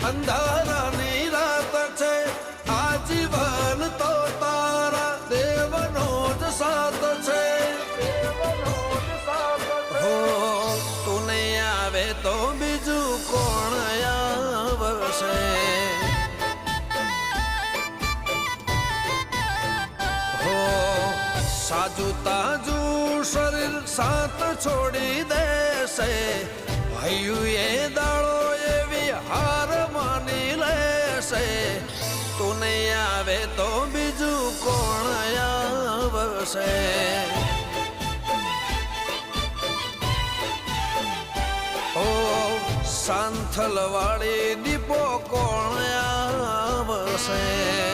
અંધારાની રાત છે આજીવન તો તારા દેવનો જ સાથ છે હો તું નહીં આવે તો બીજું કોણ આવશે હો સાજુ તાજુ શરીર સાથ છોડી દેશે હૈયું એ દાડો એવી હાર માની લેશે તું નહીં આવે તો બીજું કોણ આવશે ઓ સાંથલ વાળી દીપો કોણ આવશે